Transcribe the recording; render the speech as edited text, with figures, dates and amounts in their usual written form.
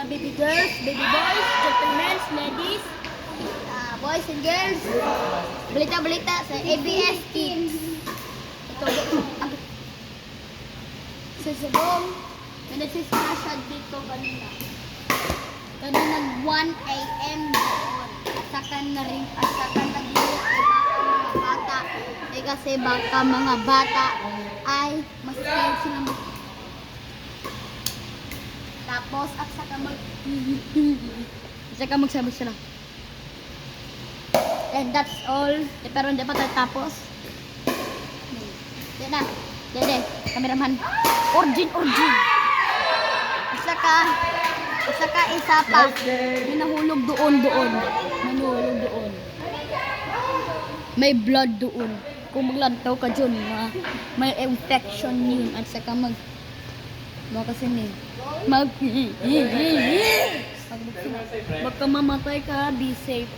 mga baby girls, baby boys, gentlemen, ladies, boys and girls. Balita-balita sa ABS Kids. Ito, sa Sabong, may nagsismashad dito kanina. Kanina 1 AM doon. Sakan na rin, sakan na dito ay baka mga bata. Kasi baka mga bata ay mas scared sila tapos at saka magsabi sila. And that's all. Pero hindi pa tayo tapos. Yan na. Dede, cameraman. Origin. Isa pa. May nahulog doon. May blood doon. Kung maglantaw ka dyan, may infection yun. At saka kasi baka mamatay ka, be safe.